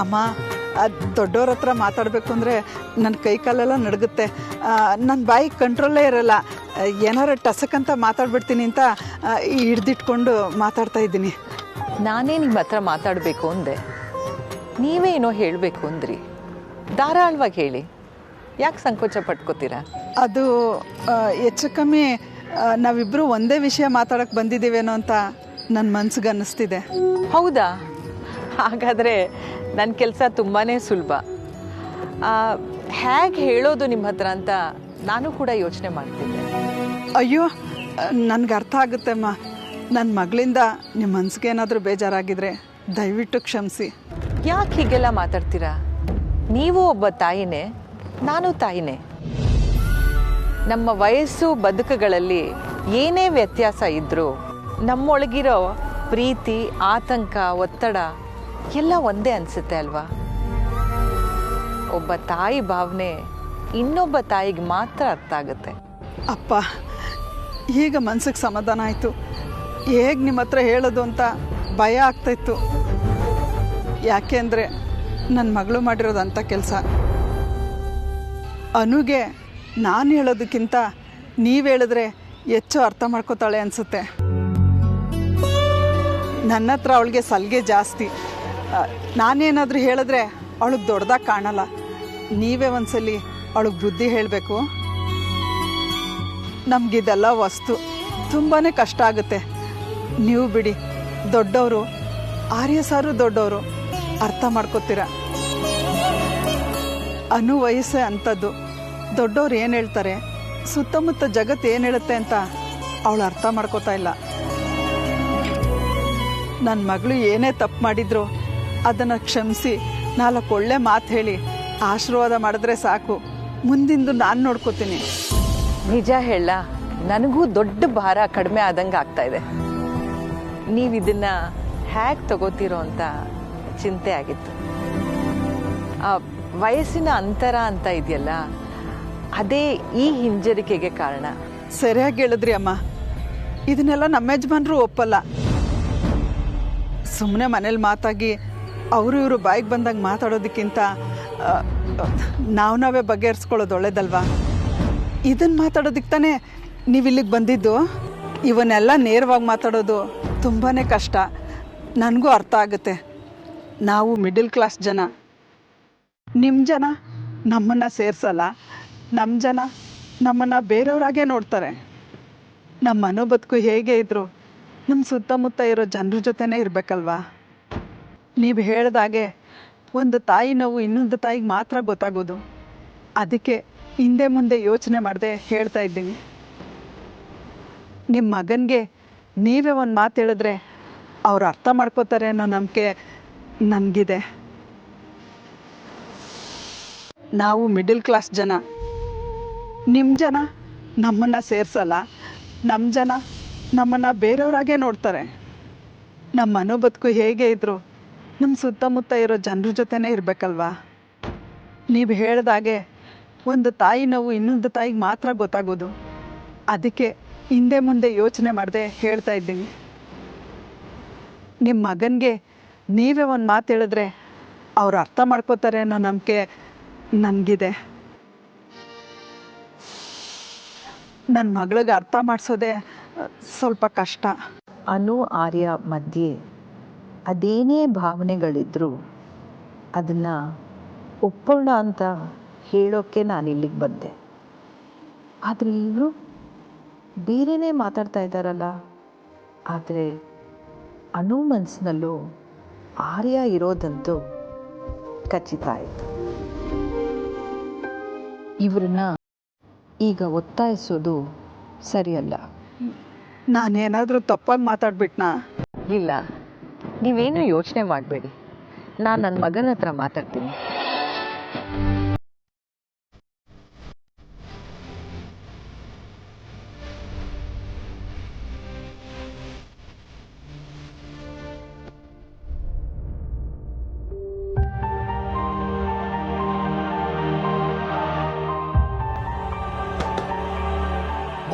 ಅಮ್ಮ, ದೊಡ್ಡವ್ರ ಹತ್ರ ಮಾತಾಡಬೇಕು ಅಂದರೆ ನನ್ನ ಕೈ ಕಾಲೆಲ್ಲ ನಡುಗುತ್ತೆ. ನನ್ನ ಬಾಯಿಗೆ ಕಂಟ್ರೋಲೇ ಇರಲ್ಲ. ಏನಾರ ಟಸಕ್ಕಂತ ಮಾತಾಡ್ಬಿಡ್ತೀನಿ ಅಂತ ಹಿಡ್ದಿಟ್ಕೊಂಡು ಮಾತಾಡ್ತಾ ಇದ್ದೀನಿ. ನಾನೇ ನಿಮ್ಮ ಹತ್ರ ಮಾತಾಡಬೇಕು ಅಂದೆ, ನೀವೇ ಏನೋ ಹೇಳಬೇಕು ಅಂದ್ರಿ. ಧಾರಾಳವಾಗಿ ಹೇಳಿ, ಯಾಕೆ ಸಂಕೋಚ ಪಟ್ಕೋತೀರಾ? ಅದು ಹೆಚ್ಚು ಕಮ್ಮಿ ನಾವಿಬ್ಬರು ಒಂದೇ ವಿಷಯ ಮಾತಾಡೋಕ್ಕೆ ಬಂದಿದ್ದೀವೇನೋ ಅಂತ ನನ್ನ ಮನ್ಸಿಗೆ ಅನ್ನಿಸ್ತಿದೆ. ಹೌದಾ? ಹಾಗಾದರೆ ನನ್ನ ಕೆಲಸ ತುಂಬಾ ಸುಲಭ. ಹೇಗೆ ಹೇಳೋದು ನಿಮ್ಮ ಹತ್ರ ಅಂತ ನಾನು ಕೂಡ ಯೋಚನೆ ಮಾಡ್ತಿದ್ದೆ. ಅಯ್ಯೋ, ನನಗೆ ಅರ್ಥ ಆಗುತ್ತೆ ಅಮ್ಮ. ನನ್ನ ಮಗಳಿಂದ ನಿಮ್ಮ ಮನ್ಸಿಗೆ ಏನಾದರೂ ಬೇಜಾರಾಗಿದ್ರೆ ದಯವಿಟ್ಟು ಕ್ಷಮಿಸಿ. ಯಾಕೆ ಹೀಗೆಲ್ಲ ಮಾತಾಡ್ತೀರಾ? ನೀವು ಒಬ್ಬ ತಾಯಿನೇ, ನಾನು ತಾಯಿನೇ. ನಮ್ಮ ವಯಸ್ಸು ಬದುಕುಗಳಲ್ಲಿ ಏನೇ ವ್ಯತ್ಯಾಸ ಇದ್ದರೂ ನಮ್ಮೊಳಗಿರೋ ಪ್ರೀತಿ, ಆತಂಕ, ಒತ್ತಡ ಎಲ್ಲ ಒಂದೇ ಅನಿಸುತ್ತೆ ಅಲ್ವಾ? ಒಬ್ಬ ತಾಯಿ ಭಾವನೆ ಇನ್ನೊಬ್ಬ ತಾಯಿಗೆ ಮಾತ್ರ ಅರ್ಥ ಆಗುತ್ತೆ. ಅಪ್ಪ, ಈಗ ಮನ್ಸಿಗೆ ಸಮಾಧಾನ ಆಯಿತು. ಹೇಗೆ ನಿಮ್ಮ ಹತ್ರ ಹೇಳೋದು ಅಂತ ಭಯ ಆಗ್ತಾಯಿತ್ತು. ಯಾಕೆ ಅಂದರೆ ನನ್ನ ಮಗಳು ಮಾಡಿರೋದಂಥ ಕೆಲಸ. ಅನುಗೆ ನಾನು ಹೇಳೋದಕ್ಕಿಂತ ನೀವು ಹೇಳಿದ್ರೆ ಹೆಚ್ಚು ಅರ್ಥ ಮಾಡ್ಕೋತಾಳೆ ಅನಿಸುತ್ತೆ. ನನ್ನ ಹತ್ರ ಅವಳಿಗೆ ಸಲಿಗೆ ಜಾಸ್ತಿ. ನಾನೇನಾದರೂ ಹೇಳಿದ್ರೆ ಅವಳಿಗೆ ದೊಡ್ಡದಾಗಿ ಕಾಣಲ್ಲ. ನೀವೇ ಒಂದ್ಸಲಿ ಅವಳಿಗೆ ಬುದ್ಧಿ ಹೇಳಬೇಕು. ನಮಗಿದೆಲ್ಲ ವಸ್ತು, ತುಂಬಾ ಕಷ್ಟ ಆಗುತ್ತೆ. ನೀವು ಬಿಡಿ, ದೊಡ್ಡವರು, ಆರ್ಯ ಸಾರು ದೊಡ್ಡವರು, ಅರ್ಥ ಮಾಡ್ಕೋತೀರ. ಅನು ವಯಸ್ಸೇ ಅಂಥದ್ದು. ದೊಡ್ಡವ್ರು ಏನು ಹೇಳ್ತಾರೆ, ಸುತ್ತಮುತ್ತ ಜಗತ್ತು ಏನು ಹೇಳುತ್ತೆ ಅಂತ ಅವಳು ಅರ್ಥ ಮಾಡ್ಕೋತಾ ಇಲ್ಲ. ನನ್ನ ಮಗಳು ಏನೇ ತಪ್ಪು ಮಾಡಿದ್ರು ಅದನ್ನು ಕ್ಷಮಿಸಿ 4 ಒಳ್ಳೆ ಮಾತು ಹೇಳಿ ಆಶೀರ್ವಾದ ಮಾಡಿದ್ರೆ ಸಾಕು. ಮುಂದಿಂದು ನಾನು ನೋಡ್ಕೋತೀನಿ. ನಿಜ ಹೇಳ, ನನಗೂ ದೊಡ್ಡ ಭಾರ ಕಡಿಮೆ ಆದಂಗೆ ಆಗ್ತಾ ಇದೆ. ನೀವು ಇದನ್ನ ಹೇಗೆ ತಗೋತೀರೋ ಅಂತ ಚಿಂತೆ ಆಗಿತ್ತು. ವಯಸ್ಸಿನ ಅಂತರ ಅಂತ ಇದೆಯಲ್ಲ, ಅದೇ ಈ ಹಿಂಜರಿಕೆಗೆ ಕಾರಣ. ಸರಿಯಾಗಿ ಹೇಳಿದ್ರಿ ಅಮ್ಮ. ಇದನ್ನೆಲ್ಲ ನಮ್ಮ ಯಜಮಾನ್ರು ಒಪ್ಪಲ್ಲ. ಸುಮ್ಮನೆ ಮನೇಲಿ ಮಾತಾಗಿ ಅವರು ಇವರು ಬಾಯಿಗೆ ಬಂದಂಗೆ ಮಾತಾಡೋದಕ್ಕಿಂತ ನಾವೇ ಬಗೆಹರಿಸ್ಕೊಳ್ಳೋದು ಒಳ್ಳೇದಲ್ವಾ? ಇದನ್ನು ಮಾತಾಡೋದಕ್ಕೆ ತಾನೇ ನೀವು ಇಲ್ಲಿಗೆ ಬಂದಿದ್ದು. ಇವನ್ನೆಲ್ಲ ನೇರವಾಗಿ ಮಾತಾಡೋದು ತುಂಬಾ ಕಷ್ಟ. ನನಗೂ ಅರ್ಥ ಆಗುತ್ತೆ. ನಾವು ಮಿಡಲ್ ಕ್ಲಾಸ್ ಜನ. ನಿಮ್ಮ ಜನ ನಮ್ಮನ್ನು ಸೇರಿಸಲ್ಲ. ನಮ್ಮ ಜನ ನಮ್ಮನ್ನು ಬೇರೆಯವರಾಗೇ ನೋಡ್ತಾರೆ. ನಮ್ಮ ಮನೋ ಬದುಕು ಹೇಗೆ ಇದ್ರು ನಮ್ಮ ಸುತ್ತಮುತ್ತ ಇರೋ ಜನರ ಜೊತೆನೇ ಇರಬೇಕಲ್ವಾ? ನೀವು ಹೇಳ್ದಾಗೆ ಒಂದು ತಾಯಿ ನೋವು ಇನ್ನೊಂದು ತಾಯಿಗೆ ಮಾತ್ರ ಗೊತ್ತಾಗೋದು. ಅದಕ್ಕೆ ಹಿಂದೆ ಮುಂದೆ ಯೋಚನೆ ಮಾಡದೆ ಹೇಳ್ತಾ ಇದ್ದೀನಿ. ನಿಮ್ಮ ಮಗನಿಗೆ ನೀವೇ ಒಂದು ಮಾತು ಹೇಳಿದ್ರೆ ಅವ್ರು ಅರ್ಥ ಮಾಡ್ಕೋತಾರೆ ಅನ್ನೋ ನಂಬಿಕೆ ನನಗಿದೆ. ನಾವು ಮಿಡಲ್ ಕ್ಲಾಸ್ ಜನ. ನಿಮ್ಮ ಜನ ನಮ್ಮನ್ನು ಸೇರಿಸಲ್ಲ. ನಮ್ಮ ಜನ ನಮ್ಮನ್ನು ಬೇರೆಯವರಾಗೇ ನೋಡ್ತಾರೆ. ನಮ್ಮ ಮನೋ ಬದುಕು ಹೇಗೆ ಇದ್ರು ನಮ್ಮ ಸುತ್ತಮುತ್ತ ಇರೋ ಜನರ ಜೊತೆನೇ ಇರಬೇಕಲ್ವಾ? ನೀವು ಹೇಳ್ದಾಗೆ ಒಂದು ತಾಯಿ ನೋವು ಇನ್ನೊಂದು ತಾಯಿಗೆ ಮಾತ್ರ ಗೊತ್ತಾಗೋದು. ಅದಕ್ಕೆ ಹಿಂದೆ ಮುಂದೆ ಯೋಚನೆ ಮಾಡದೆ ಹೇಳ್ತಾ ಇದ್ದೀನಿ. ನಿಮ್ಮ ಮಗನಿಗೆ ನೀವೇ ಒಂದು ಮಾತು ಹೇಳಿದ್ರೆ ಅವ್ರು ಅರ್ಥ ಮಾಡ್ಕೋತಾರೆ ಅನ್ನೋ ನಂಬಿಕೆ ನನಗಿದೆ. ನನ್ನ ಮಗಳಿಗೆ ಅರ್ಥ ಮಾಡಿಸೋದೇ ಸ್ವಲ್ಪ ಕಷ್ಟ. ಅನು ಆರ್ಯ ಮಧ್ಯೆ ಅದೇನೇ ಭಾವನೆಗಳಿದ್ರೂ ಅದನ್ನು ಒಪ್ಪೋಣ ಅಂತ ಹೇಳೋಕ್ಕೆ ನಾನು ಇಲ್ಲಿಗೆ ಬಂದೆ. ಆದರೆ ಇವರು ಬೇರೆಯೇ ಮಾತಾಡ್ತಾ ಇದ್ದಾರಲ್ಲ. ಆದರೆ ಅನು ಮನಸ್ಸಿನಲ್ಲೂ ಆರ್ಯ ಇರೋದಂತೂ ಖಚಿತ ಆಯಿತು. ಇವ್ರನ್ನ ಈಗ ಒತ್ತಾಯಿಸೋದು ಸರಿಯಲ್ಲ. ನಾನೇನಾದರೂ ತಪ್ಪಾಗಿ ಮಾತಾಡ್ಬಿಟ್ನಾ? ಇಲ್ಲ, ನೀವೇನು ಯೋಚನೆ ಮಾಡಬೇಡಿ. ನಾನು ನನ್ನ ಮಗನ ಹತ್ರ ಮಾತಾಡ್ತೀನಿ.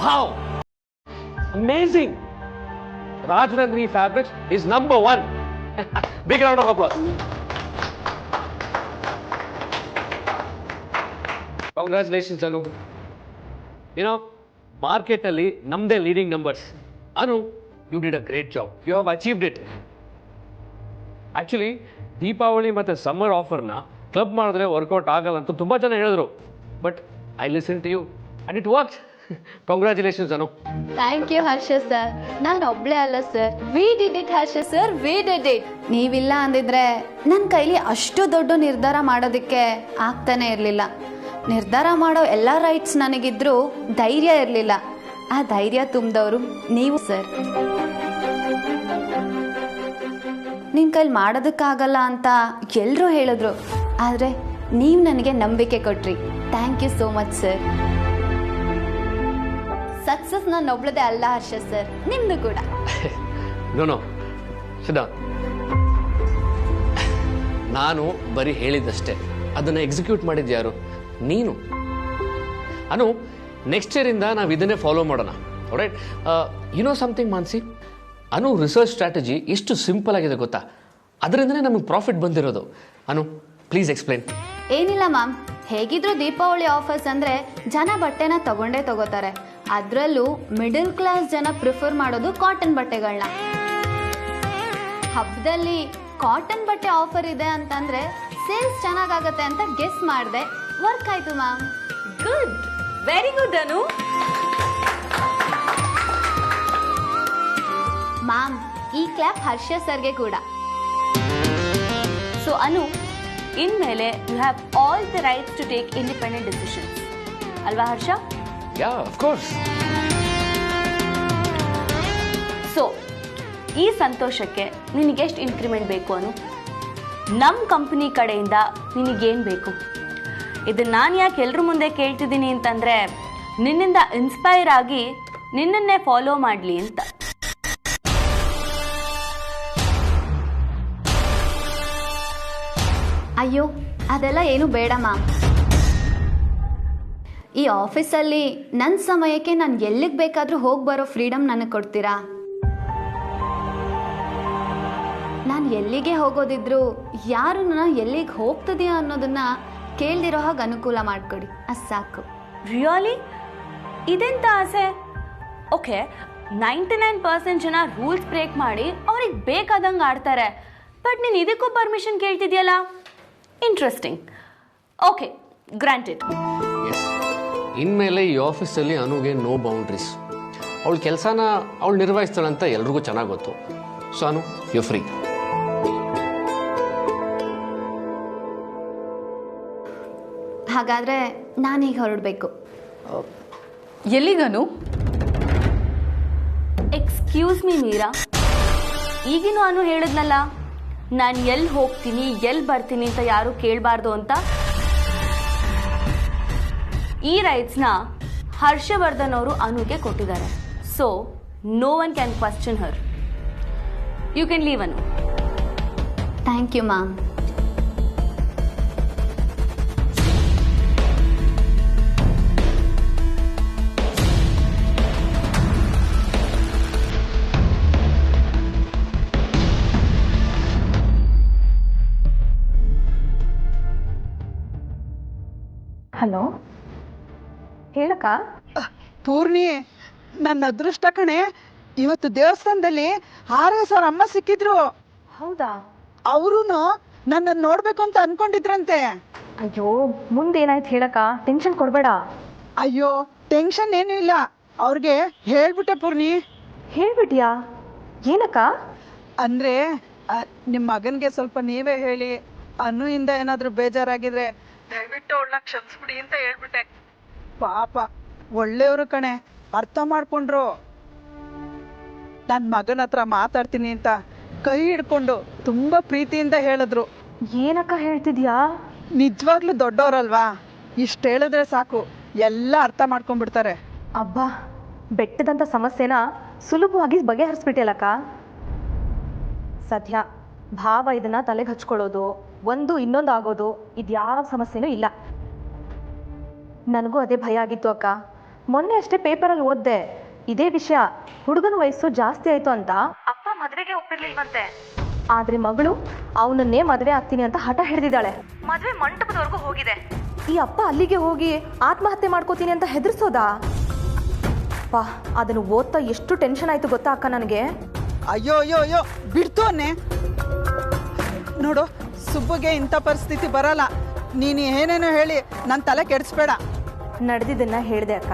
Wow! Amazing! Rajnandri Fabrics is #1. Big round of applause. Congratulations Anu. ಏನೋ ಮಾರ್ಕೆಟಲ್ಲಿ ನಮ್ಮದೇ leading numbers. Anu, you did a great job. You have achieved it. Actually Deepavali ಮತ್ತು ಸಮ್ಮರ್ ಆಫರ್ನ ಕ್ಲಬ್ ಮಾಡಿದ್ರೆ ವರ್ಕೌಟ್ ಆಗಲ್ಲ ಅಂತ ತುಂಬ ಜನ ಹೇಳಿದ್ರು. But I listen to you and it works. Congratulations Anu. Thank you Harsha sir. ನಾನು ಒಬ್ಳೆ ಅಲ್ಲ sir, we did it Harsha sir, we did it. ನೀವಿಲ್ಲ ಅಂದಿದ್ರೆ ನನ್ನ ಕೈಲಿ ಅಷ್ಟು ದೊಡ್ಡ ನಿರ್ಧಾರ ಮಾಡೋದಕ್ಕೆ ಆಗ್ತಾನೆ ಇರಲಿಲ್ಲ. ನಿರ್ಧಾರ ಮಾಡೋ ಎಲ್ಲ ರೈಟ್ಸ್ ನನಗಿದ್ರು ಧೈರ್ಯ ಇರಲಿಲ್ಲ. ಆ ಧೈರ್ಯ ತುಂಬಿದವರು ನೀವು ಸರ್. ನಿನ್ನ ಕೈಲಿ ಮಾಡೋದಕ್ಕಾಗಲ್ಲ ಅಂತ ಎಲ್ಲರೂ ಹೇಳಿದ್ರು, ಆದರೆ ನೀವು ನನಗೆ ನಂಬಿಕೆ ಕೊಟ್ರಿ. Thank you so much sir. Success ನಾನು ಒಬ್ಳದೇ ಅಲ್ಲ ಹರ್ಷ ಸರ್, ನಿಮ್ದು ಕೂಡ. ನೋ ಸಿದ್ಧ, ನಾನು ಬರೀ ಹೇಳಿದ್ದಷ್ಟೇ, ಅದನ್ನು ಎಕ್ಸಿಕ್ಯೂಟ್ ಮಾಡಿದ್ದು ಯಾರು? ನೀನು. ಅನು, ನೆಕ್ಸ್ಟ್ ಇಯರಿಂದ ನಾವು ಇದನ್ನೇ ಫಾಲೋ ಮಾಡೋಣ. Right? You know something Mansi, Anu research strategy ಎಷ್ಟು ಸಿಂಪಲ್ ಆಗಿದೆ ಗೊತ್ತಾ? ಅದರಿಂದನೇ ನಮಗೆ ಪ್ರಾಫಿಟ್ ಬಂದಿರೋದು. Anu, please explain. ಏನಿಲ್ಲ ಮ್ಯಾಮ್, ಹೇಗಿದ್ರು ದೀಪಾವಳಿ ಆಫರ್ಸ್ ಅಂದರೆ ಜನ ಬಟ್ಟೆನ ತಗೊಂಡೇ ತಗೋತಾರೆ. ಅದರಲ್ಲೂ ಮಿಡಲ್ ಕ್ಲಾಸ್ ಜನ ಪ್ರಿಫರ್ ಮಾಡೋದು ಕಾಟನ್ ಬಟ್ಟೆಗಳನ್ನ. ಹಬ್ಬದಲ್ಲಿ ಕಾಟನ್ ಬಟ್ಟೆ ಆಫರ್ ಇದೆ ಅಂತಂದ್ರೆ ಸೇಲ್ಸ್ ಚೆನ್ನಾಗಾಗತ್ತೆ ಅಂತ ಗೆಸ್ ಮಾಡಿದೆ. ವರ್ಕ್ ಆಯ್ತು ma'am. Good, very good Anu. Ma'am, ಈ ಕ್ಲಾಪ್ ಹರ್ಷ ಸರ್ಗೆ ಕೂಡ. ಸೊ ಅನು, ಇನ್ಮೇಲೆ you have all the rights to take independent decisions, ಅಲ್ವಾ Harsha? Ya, of course. So ಈ ಸಂತೋಷಕ್ಕೆ ನಿನಗೆಷ್ಟು ಇನ್ಕ್ರಿಮೆಂಟ್ ಬೇಕು ಅನು? ನಮ್ಮ ಕಂಪ್ನಿ ಕಡೆಯಿಂದ ನಿನಗೇನು ಬೇಕು? ಇದನ್ನು ನಾನು ಯಾಕೆ ಎಲ್ಲರ ಮುಂದೆ ಕೇಳ್ತಿದ್ದೀನಿ ಅಂತಂದರೆ, ನಿನ್ನಿಂದ ಇನ್ಸ್ಪೈರ್ ಆಗಿ ನಿನ್ನನ್ನೇ ಫಾಲೋ ಮಾಡಲಿ ಅಂತ. ಅಯ್ಯೋ, ಅದೆಲ್ಲ ಏನು ಬೇಡ ಮ್ಯಾಮ್. ಈ ಆಫೀಸಲ್ಲಿ ನನ್ನ ಸಮಯಕ್ಕೆ ನಾನು ಎಲ್ಲಿಗೆ ಬೇಕಾದರೂ ಹೋಗಿ ಬರೋ ಫ್ರೀಡಮ್ ನನಗೆ ಕೊಡ್ತೀರಾ? ನಾನು ಎಲ್ಲಿಗೆ ಹೋಗೋದಿದ್ರು ಯಾರು ನನ್ನ ಎಲ್ಲಿಗೆ ಹೋಗ್ತದೆಯಾ ಅನ್ನೋದನ್ನ ಕೇಳ್ದಿರೋ ಹಾಗೆ ಅನುಕೂಲ ಮಾಡಿಕೊಡಿ, ಅದು ಸಾಕು. ರಿಯಲಿ? ಇದೆಂತ ಆಸೆ? ಓಕೆ, 99% ಜನ ರೂಲ್ಸ್ ಬ್ರೇಕ್ ಮಾಡಿ ಅವ್ರಿಗೆ ಬೇಕಾದಂಗೆ ಆಡ್ತಾರೆ. ಬಟ್ ನೀನು ಇದಕ್ಕೂ ಪರ್ಮಿಷನ್ ಕೇಳ್ತಿದ್ಯಲ್ಲ, ಇಂಟ್ರೆಸ್ಟಿಂಗ್. Okay, granted. ಎಸ್, ಇನ್ಮೇಲೆ ಈ ಆಫೀಸಲ್ಲಿ ಅನುಗೆ ನೋ ಬೌಂಡ್ರೀಸ್. ಅವಳ ಕೆಲಸನ ಅವಳು ನಿರ್ವಹಿಸ್ತಾಳಂತ ಎಲ್ರಿಗೂ ಚೆನ್ನಾಗಿ ಗೊತ್ತು. So Anu, you free. ಹಾಗಾದರೆ ನಾನೀಗ ಹೊರಡಬೇಕು. ಎಲ್ಲಿಗನು? ಎಕ್ಸ್ಕ್ಯೂಸ್ ಮೀ ಮೀರಾ, ಈಗಿನೂ ಅನು ಹೇಳಿದ್ನಲ್ಲ, ನಾನು ಎಲ್ಲಿ ಹೋಗ್ತೀನಿ ಎಲ್ಲಿ ಬರ್ತೀನಿ ಅಂತ ಯಾರು ಕೇಳಬಾರ್ದು ಅಂತ. ಈ ರೈಟ್ಸ್ನ ಹರ್ಷವರ್ಧನ್ ಅವರು ಅನುಗೆ ಕೊಟ್ಟಿದ್ದಾರೆ. So no one can question her. You can leave Anu. Thank you ma'am. Hello, ಹೇಳಕ್ಕ. ಪೂರ್ಣಿ, ನನ್ನ ಅದೃಷ್ಟ ಕಣೆ. ಇವತ್ತು ದೇವಸ್ಥಾನದಲ್ಲಿ RS ಅವ್ರ ಅಮ್ಮ ಸಿಕ್ಕಿದ್ರು. ಹೌದಾ? ಅವರು ನನ್ನ ನೋಡ್ಬೇಕು ಅಂತ ಅನ್ಕೊಂಡಿದ್ರಂತೆ. ಅಯ್ಯೋ, ಮುಂದೇನಾಯ್ತು ಹೇಳಕ್ಕ, ಟೆನ್ಷನ್ ಕೊಡಬೇಡ. ಅಯ್ಯೋ, ಟೆನ್ಷನ್ ಏನೂ ಇಲ್ಲ, ಅವ್ರಿಗೆ ಹೇಳ್ಬಿಟ್ಟೆ ಪೂರ್ಣಿ. ಹೇಳ್ಬಿಟ್ಯಾ? ಏನಕ್ಕ? ಅಂದ್ರೆ ನಿಮ್ಮ ಮಗನ್ಗೆ ಸ್ವಲ್ಪ ನೀವೇ ಹೇಳಿ, ಅನುಯಿಂದ ಏನಾದ್ರೂ ಬೇಜಾರಾಗಿದ್ರೆ ದಯವಿಟ್ಟು ಅವಳನ್ನ ಕ್ಷಮಿಸ್ಬಿಡಿ ಅಂತ ಹೇಳ್ಬಿಟ್ಟೆ. ಪಾಪ ಒಳ್ಳೆಯವರು ಕಣೆ, ಅರ್ಥ ಮಾಡ್ಕೊಂಡ್ರು. ನನ್ನ ಮಗನ ಹತ್ರ ಮಾತಾಡ್ತೀನಿ ಅಂತ ಕೈ ಹಿಡ್ಕೊಂಡು ತುಂಬಾ ಪ್ರೀತಿಯಿಂದ ಹೇಳಿದ್ರು. ಏನಕ್ಕ ಹೇಳ್ತಿದ್ಯಾ? ನಿಜವಾಗ್ಲೂ ದೊಡ್ಡವರಲ್ವಾ, ಇಷ್ಟು ಹೇಳಿದ್ರೆ ಸಾಕು, ಎಲ್ಲ ಅರ್ಥ ಮಾಡ್ಕೊಂಡ್ಬಿಡ್ತಾರೆ. ಅಬ್ಬಾ, ಬೆಟ್ಟದಂಥ ಸಮಸ್ಯೆನ ಸುಲಭವಾಗಿ ಬಗೆಹರಿಸ್ಬಿಟ್ಟಿಲ್ಲಕ್ಕ. ಸದ್ಯ ಭಾವ ಇದನ್ನ ತಲೆಗೆ ಹಚ್ಕೊಳ್ಳೋದು, ಒಂದು ಇನ್ನೊಂದು ಆಗೋದು, ಇದ್ಯಾವ ಸಮಸ್ಯೆನೂ ಇಲ್ಲ. ನನಗೂ ಅದೇ ಭಯ ಆಗಿತ್ತು ಅಕ್ಕ. ಮೊನ್ನೆ ಅಷ್ಟೇ ಪೇಪರಲ್ಲಿ ಓದ್ದೆ ಇದೇ ವಿಷಯ. ಹುಡುಗನ ವಯಸ್ಸು ಜಾಸ್ತಿ ಆಯ್ತು ಅಂತ ಅಪ್ಪ ಮದುವೆಗೆ ಒಪ್ಪಿರ್ಲಿಲ್ವಂತೆ. ಆದ್ರೆ ಮಗಳು ಅವನನ್ನೇ ಮದುವೆ ಆಗ್ತೀನಿ ಅಂತ ಹಠ ಹಿಡಿದಿದ್ದಾಳೆ. ಮದುವೆ ಮಂಟಪದವರೆಗೂ ಹೋಗಿದೆ. ಈ ಅಪ್ಪ ಅಲ್ಲಿಗೆ ಹೋಗಿ ಆತ್ಮಹತ್ಯೆ ಮಾಡ್ಕೋತೀನಿ ಅಂತ ಹೆದರ್ಸೋದಾ? ಅಪ್ಪ ಅದನ್ನು ಓದ್ತಾ ಎಷ್ಟು ಟೆನ್ಷನ್ ಆಯ್ತು ಗೊತ್ತಾ ಅಕ್ಕ ನನಗೆ. ಅಯ್ಯೋ ಅಯ್ಯೋ ಅಯ್ಯೋ ಬಿಡ್ತು ಅನ್ನೆ. ನೋಡು, ಸುಬ್ಬುಗೆ ಇಂಥ ಪರಿಸ್ಥಿತಿ ಬರಲ್ಲ. ನೀನು ಏನೇನೋ ಹೇಳಿ ನನ್ನ ತಲೆ ಕೆಡಿಸ್ಬೇಡ. ನಡೆದಿದ್ದನ್ನ ಹೇಳಿದೆ ಅಕ್ಕ,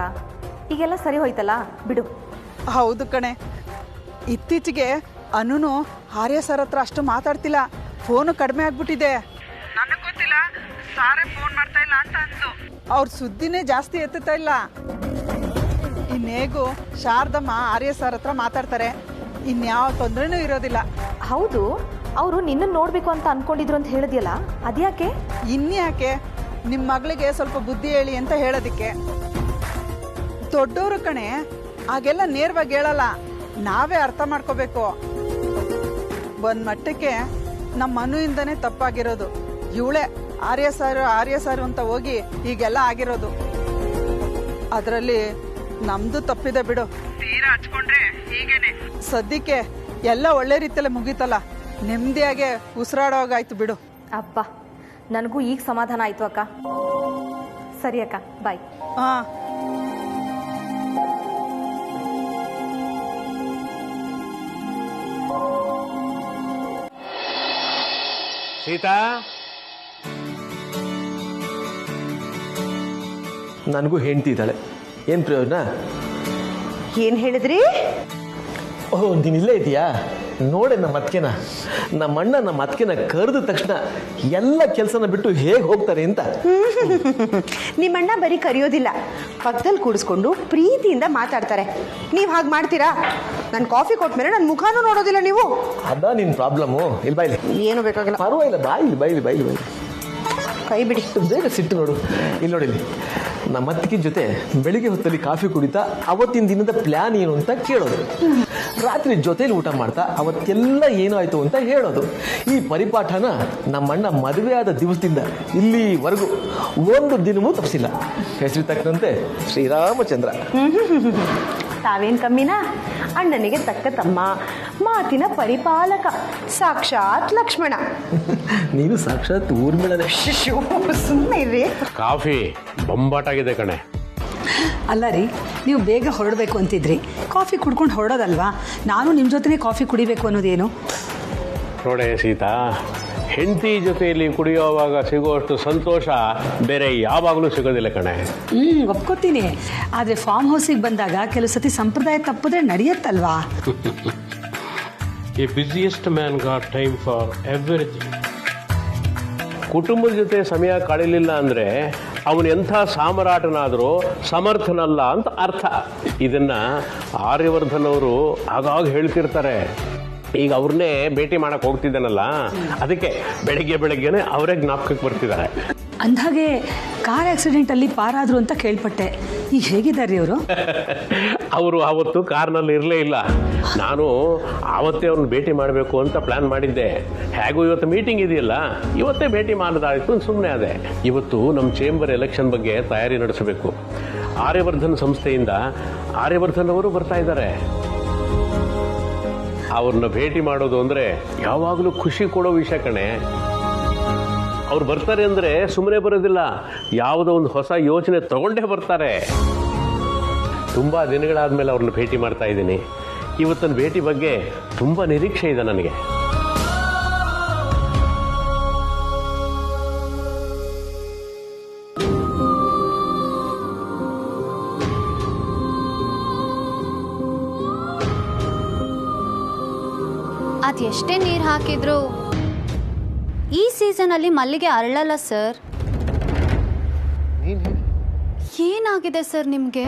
ಈಗೆಲ್ಲ ಸರಿ ಹೋಯ್ತಲ್ಲ, ಬಿಡು. ಹೌದು ಕಣೆ, ಇತ್ತೀಚೆಗೆ ಅನುನು ಆರ್ಯ ಸರ್ ಹತ್ರ ಅಷ್ಟು ಮಾತಾಡ್ತಿಲ್ಲ. ಫೋನು ಕಡಿಮೆ ಆಗ್ಬಿಟ್ಟಿದೆ. ನನಗೆ ಗೊತ್ತಿಲ್ಲ, ಸಾರೇ ಫೋನ್ ಮಾಡ್ತಾ ಇಲ್ಲ ಅಂತ ಅಂತು. ಅವ್ರ ಸುದ್ದಿನೇ ಜಾಸ್ತಿ ಎತ್ತುತ್ತಾ ಇಲ್ಲ. ಇನ್ನೇಗೂ ಶಾರದಮ್ಮ ಆರ್ಯ ಸರ್ ಹತ್ರ ಮಾತಾಡ್ತಾರೆ. ಇನ್ಯಾವ ತೊಂದರೆನೂ ಇರೋದಿಲ್ಲ. ಹೌದು, ಅವರು ನಿನ್ನ ನೋಡ್ಬೇಕು ಅಂತ ಅನ್ಕೊಂಡಿದ್ರು ಅಂತ ಹೇಳಿದ್ಯಲ್ಲ, ಅದ್ಯಾಕೆ? ಇನ್ಯಾಕೆ, ನಿಮ್ಮ ಮಗಳಿಗೆ ಸ್ವಲ್ಪ ಬುದ್ಧಿ ಹೇಳಿ ಅಂತ ಹೇಳೋದಿಕ್ಕೆ. ದೊಡ್ಡವರು ಕಣೆ, ಹಾಗೆಲ್ಲ ನೇರವಾಗಿ ಹೇಳಲ್ಲ, ನಾವೇ ಅರ್ಥ ಮಾಡ್ಕೋಬೇಕು. ಒಂದ್ ಮಟ್ಟಕ್ಕೆ ನಮ್ಮ ಮನುವಿಂದನೇ ತಪ್ಪಾಗಿರೋದು. ಇವಳೇ ಆರ್ಯ ಸಾರು ಅಂತ ಹೋಗಿ ಹೀಗೆಲ್ಲ ಆಗಿರೋದು. ಅದರಲ್ಲಿ ನಮ್ದು ತಪ್ಪಿದೆ ಬಿಡು. ತೀರಾ ಹಚ್ಕೊಂಡ್ರೆ ಹೀಗೇನೆ. ಸದ್ಯಕ್ಕೆ ಎಲ್ಲ ಒಳ್ಳೆ ರೀತಿಯಲ್ಲೇ ಮುಗೀತಲ್ಲ, ನೆಮ್ಮದಿಯಾಗೆ ಉಸಿರಾಡೋಗಾಯ್ತು ಬಿಡು. ಅಪ್ಪ, ನನಗೂ ಈಗ ಸಮಾಧಾನ ಆಯ್ತು ಅಕ್ಕ. ಸರಿ ಅಕ್ಕ, ಬಾಯ್. ಹಾ, ಸೀತಾ, ನನಗೂ ಹೆಂಡತಿ ಇದ್ದಾಳೆ, ಏನು ಪ್ರಯೋಜನ? ಏನು ಹೇಳಿದ್ರಿ? ಓಹ್, ನೀನು ಇಲ್ಲೇ ಇದೆಯಾ? ನೋಡೆ ನಮ್ಮ ಅತ್ತಿಗೆನ, ನಮ್ಮ ಅಣ್ಣ ನಮ್ಮ ಅತ್ತಿಗೆನ ಕರೆದ ತಕ್ಷಣ ಎಲ್ಲ ಕೆಲಸನ ಬಿಟ್ಟು ಹೇಗೆ ಹೋಗ್ತಾರೆ ಅಂತ. ನಿಮ್ಮಣ್ಣ ಬರೀ ಕರೆಯೋದಿಲ್ಲ, ಪಕ್ಕದಲ್ಲಿ ಕೂಡಿಸ್ಕೊಂಡು ಪ್ರೀತಿಯಿಂದ ಮಾತಾಡ್ತಾರೆ. ನೀವು ಹಾಗೆ ಮಾಡ್ತೀರಾ? ನಾನು ಕಾಫಿ ಕೊಟ್ಮೇಲೆ ನನ್ನ ಮುಖನೂ ನೋಡೋದಿಲ್ಲ ನೀವು. ಅದ ನಿನ್ನ ಪ್ರಾಬ್ಲಮ್ಮು. ಇಲ್ಲಿ ಬಾಯ್ಲಿ, ಏನು ಬೇಕಾಗಿಲ್ಲ. ಪರವಾಗಿಲ್ಲ, ಬಾಯಿಲಿ ಕೈ ಬಿಡಿ. ಬೇಗ ಸಿಟ್ಟು ನೋಡು. ಇಲ್ಲಿ ನೋಡಿ, ನಮ್ಮ ಅತ್ತಿಗೆ ಜೊತೆ ಬೆಳಿಗ್ಗೆ ಹೊತ್ತಲ್ಲಿ ಕಾಫಿ ಕುಡಿತಾ ಅವತ್ತಿನ ದಿನದ ಪ್ಲಾನ್ ಏನು ಅಂತ ಕೇಳೋದು, ರಾತ್ರಿ ಜೊತೆಲಿ ಊಟ ಮಾಡ್ತಾ ಅವತ್ತೆಲ್ಲ ಏನಾಯ್ತು ಅಂತ ಹೇಳೋದು. ಈ ಪರಿಪಾಠನ ನಮ್ಮಣ್ಣ ಮದುವೆ ಆದ ದಿವಸದಿಂದ ಇಲ್ಲಿವರೆಗೂ ಒಂದು ದಿನವೂ ತಪ್ಪಿಸಿಲ್ಲ. ಹೆಸರು ತಕ್ಕಂತೆ ಶ್ರೀರಾಮಚಂದ್ರ. ತಾವೇನು ಕಮ್ಮಿನಾ? ಅಣ್ಣನಿಗೆ ತಕ್ಕ ತಮ್ಮ, ಮಾತಿನ ಪರಿಪಾಲಕ, ಸಾಕ್ಷಾತ್ ಲಕ್ಷ್ಮಣ. ನೀನು ಸಾಕ್ಷಾತ್ ಊರ್ಮಿಳನೆ. ಸುಮ್ಮನೆ ಇರ್ರಿ. ಕಾಫಿ ಬೊಂಬಾಟಾಗಿದೆ ಕಣೆ. ಅಲ್ಲ ರೀ, ನೀವು ಬೇಗ ಹೊರಡಬೇಕು ಅಂತಿದ್ರಿ, ಕಾಫಿ ಕುಡ್ಕೊಂಡು ಹೊರಡೋದಲ್ವಾ? ನಾನು ನಿಮ್ಮ ಜೊತೆನೇ ಕಾಫಿ ಕುಡಿಬೇಕು ಅನ್ನೋದೇನು? ನೋಡೆ ಸೀತಾ, ಹೆಂಡತಿ ಜೊತೆಯಲ್ಲಿ ಕುಡಿಯೋವಾಗ ಸಿಗುವಷ್ಟು ಸಂತೋಷ ಬೇರೆ ಯಾವಾಗಲೂ ಸಿಗೋದಿಲ್ಲ ಕಣೆ. ಒಪ್ಕೋತೀನಿ, ಆದರೆ ಫಾರ್ಮ್ ಹೌಸಿಗೆ ಬಂದಾಗ ಕೆಲವು ಸತಿ ಸಂಪ್ರದಾಯ ತಪ್ಪಿದ್ರೆ ನಡೆಯತ್ತಲ್ವಾ? ಈ busiest man got time for everything. ಕುಟುಂಬದ ಜೊತೆ ಸಮಯ ಕಳೆಯಲಿಲ್ಲ ಅಂದರೆ ಅವನು ಎಂಥ ಸಾಮ್ರಾಟನಾದರೂ ಸಮರ್ಥನಲ್ಲ ಅಂತ ಅರ್ಥ. ಇದನ್ನ ಆರ್ಯವರ್ಧನ್ ಅವರು ಆಗಾಗ ಹೇಳ್ತಿರ್ತಾರೆ. ಈಗ ಅವ್ರನ್ನೇ ಭೇಟಿ ಮಾಡಕ್ಕೆ ಹೋಗ್ತಿದ್ದಾನಲ್ಲ, ಅದಕ್ಕೆ ಬೆಳಗ್ಗೆನೆ ಅವರೇ ಜ್ಞಾಪಕಕ್ಕೆ ಬರ್ತಿದ್ದಾರೆ. ಅಂದಾಗೆ ಕಾರ್ ಆಕ್ಸಿಡೆಂಟಲ್ಲಿ ಪಾರಾದ್ರು ಅಂತ ಕೇಳ್ಪಟ್ಟೆ. ಈಗ ಹೇಗಿದ್ದಾರೆ ಅವರು? ಅವರು ಅವತ್ತು ಕಾರ್ನಲ್ಲಿ ಇರಲೇ ಇಲ್ಲ. ನಾನು ಆವತ್ತೇ ಅವ್ರನ್ನ ಭೇಟಿ ಮಾಡಬೇಕು ಅಂತ ಪ್ಲಾನ್ ಮಾಡಿದ್ದೆ. ಹೇಗೂ ಇವತ್ತು ಮೀಟಿಂಗ್ ಇದೆಯಲ್ಲ, ಇವತ್ತೇ ಭೇಟಿ ಮಾಡೋದಾಯಿತು, ಸುಮ್ಮನೆ ಅದೇ. ಇವತ್ತು ನಮ್ಮ ಚೇಂಬರ್ ಎಲೆಕ್ಷನ್ ಬಗ್ಗೆ ತಯಾರಿ ನಡೆಸಬೇಕು. ಆರ್ಯವರ್ಧನ್ ಸಂಸ್ಥೆಯಿಂದ ಆರ್ಯವರ್ಧನ್ ಅವರು ಬರ್ತಾ ಇದ್ದಾರೆ. ಅವ್ರನ್ನ ಭೇಟಿ ಮಾಡೋದು ಅಂದರೆ ಯಾವಾಗಲೂ ಖುಷಿ ಕೊಡೋ ವಿಷಯ ಕಣೆ. ಅವ್ರು ಬರ್ತಾರೆ ಅಂದರೆ ಸುಮ್ಮನೆ ಬರೋದಿಲ್ಲ, ಯಾವುದೋ ಒಂದು ಹೊಸ ಯೋಚನೆ ತಗೊಂಡೇ ಬರ್ತಾರೆ. ತುಂಬ ದಿನಗಳಾದಮೇಲೆ ಅವ್ರನ್ನ ಭೇಟಿ ಮಾಡ್ತಾ ಇದ್ದೀನಿ. ಇವತ್ತಿನ ಭೇಟಿ ಬಗ್ಗೆ ತುಂಬ ನಿರೀಕ್ಷೆ ಇದೆ ನನಗೆ. ಅದು ಎಷ್ಟೇ ನೀರು ಹಾಕಿದ್ರು ಈ ಸೀಸನಲ್ಲಿ ಮಲ್ಲಿಗೆ ಅರಳಲ್ಲ ಸರ್. ಏನಾಗಿದೆ ಸರ್ ನಿಮಗೆ?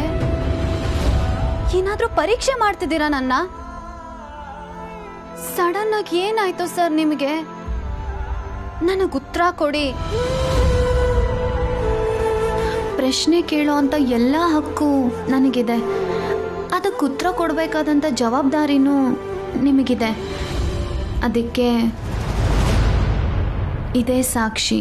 ಏನಾದರೂ ಪರೀಕ್ಷೆ ಮಾಡ್ತಿದ್ದೀರಾ ನನ್ನ? ಸಡನ್ ಆಗಿ ಏನಾಯ್ತು ಸರ್ ನಿಮಗೆ? ನನಗೆ ಉತ್ತರ ಕೊಡಿ. ಪ್ರಶ್ನೆ ಕೇಳೋ ಅಂತ ಎಲ್ಲ ಹಕ್ಕು ನನಗಿದೆ, ಅದಕ್ಕೆ ಉತ್ತರ ಕೊಡಬೇಕಾದಂಥ ಜವಾಬ್ದಾರಿನೂ ನಿಮಗಿದೆ. ಅದಕ್ಕೆ ಇದೇ ಸಾಕ್ಷಿ.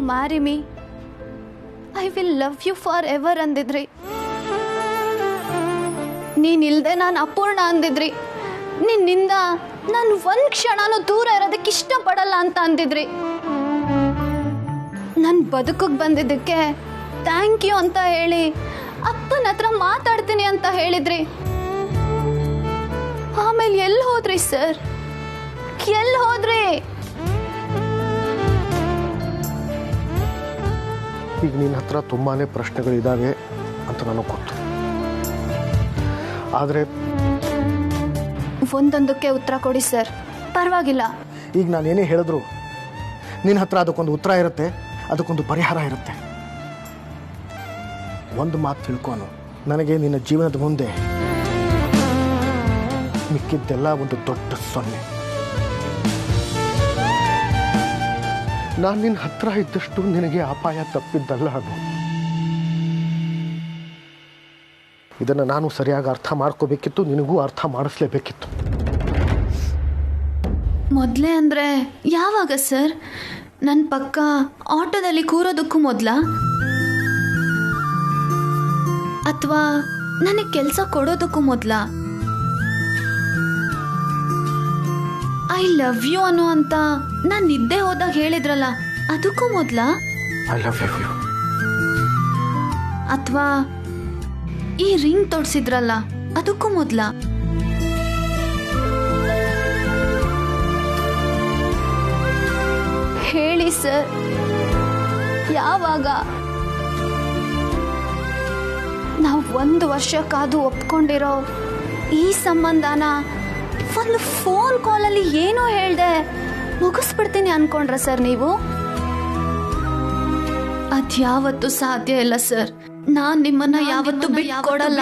Marry me, I will love you forever ಅಂದಿದ್ರಿ. ನೀನಿಲ್ದೆ ನಾನು ಅಪೂರ್ಣ ಅಂದಿದ್ರಿ. ನಿನ್ನಿಂದ ನಾನು ಒಂದು ಕ್ಷಣನೂ ದೂರ ಇರೋದಕ್ಕೆ ಇಷ್ಟಪಡಲ್ಲ ಅಂತ ಅಂದಿದ್ರಿ. ನನ್ನ ಬದುಕಿಗೆ ಬಂದಿದ್ದಕ್ಕೆ ಥ್ಯಾಂಕ್ ಯು ಅಂತ ಹೇಳಿ ಅಪ್ಪನ ಹತ್ರ ಮಾತಾಡ್ತೀನಿ ಅಂತ ಹೇಳಿದ್ರಿ. ಆಮೇಲೆ ಎಲ್ಲಿ ಹೋದ್ರಿ ಸರ್? ಎಲ್ಲಿ ಹೋದ್ರಿ? ಈಗ ನಿನ್ನ ಹತ್ರ ತುಂಬಾ ಪ್ರಶ್ನೆಗಳಿದ್ದಾವೆ ಅಂತ ನನಗೆ ಗೊತ್ತು. ಆದರೆ ಒಂದೊಂದಕ್ಕೆ ಉತ್ತರ ಕೊಡಿ ಸರ್, ಪರವಾಗಿಲ್ಲ. ಈಗ ನಾನು ಏನೇ ಹೇಳಿದ್ರು ನಿನ್ನ ಹತ್ರ ಅದಕ್ಕೊಂದು ಉತ್ತರ ಇರುತ್ತೆ, ಅದಕ್ಕೊಂದು ಪರಿಹಾರ ಇರುತ್ತೆ. ಒಂದು ಮಾತು ತಿಳ್ಕೊನು, ನನಗೆ ನಿನ್ನ ಜೀವನದ ಮುಂದೆ ಮಿಕ್ಕಿದ್ದೆಲ್ಲ ಒಂದು ದೊಡ್ಡ ಸೊನ್ನೆ. ನಾನು ನಿನ್ನ ಹತ್ರ ಇದ್ದಷ್ಟು ನಿನಗೆ ಅಪಾಯ ತಪ್ಪಿದ್ದಲ್ಲ ಅದು. ಇದನ್ನು ನಾನು ಸರಿಯಾಗಿ ಅರ್ಥ ಮಾಡ್ಕೋಬೇಕಿತ್ತು, ನಿನಗೂ ಅರ್ಥ ಮಾಡಿಸ್ಲೇಬೇಕಿತ್ತು. ಮೊದಲೇ ಅಂದರೆ ಯಾವಾಗ ಸರ್? ನನ್ನ ಪಕ್ಕ ಆಟೋದಲ್ಲಿ ಕೂರೋದಕ್ಕೂ ಮೊದಲ, ಅಥವಾ ನನಗೆ ಕೆಲಸ ಕೊಡೋದಕ್ಕೂ ಮೊದಲ? ಐ ಲವ್ ಯು ಅನ್ನೋ ಅಂತ ನಾನು ನಿದ್ದೆ ಹೋದಾಗ ಹೇಳಿದ್ರಲ್ಲ, ಅದಕ್ಕೂ ಮೊದಲ? I love you. ಅಥವಾ ಈ ರಿಂಗ್ ತೊಡ್ಸಿದ್ರಲ್ಲ, ಅದಕ್ಕೂ ಮೊದಲ? ಹೇಳಿ ಸರ್, ಯಾವಾಗ? ನಾವು 1 ವರ್ಷ ಕಾದು ಒಪ್ಕೊಂಡಿರೋ ಈ ಸಂಬಂಧನ ಒಂದು ಫೋನ್ ಕಾಲಲ್ಲಿ ಏನೋ ಹೇಳ್ದೆ ಮುಗಿಸ್ಬಿಡ್ತೀನಿ ಅನ್ಕೊಂಡ್ರ ಸರ್ ನೀವು? ಅದ್ಯಾವತ್ತೂ ಸಾಧ್ಯ ಇಲ್ಲ ಸರ್. ನಾನ್ ನಿಮ್ಮನ್ನ ಯಾವತ್ತೂ ಬಿಟ್ಕೊಡಲ್ಲ.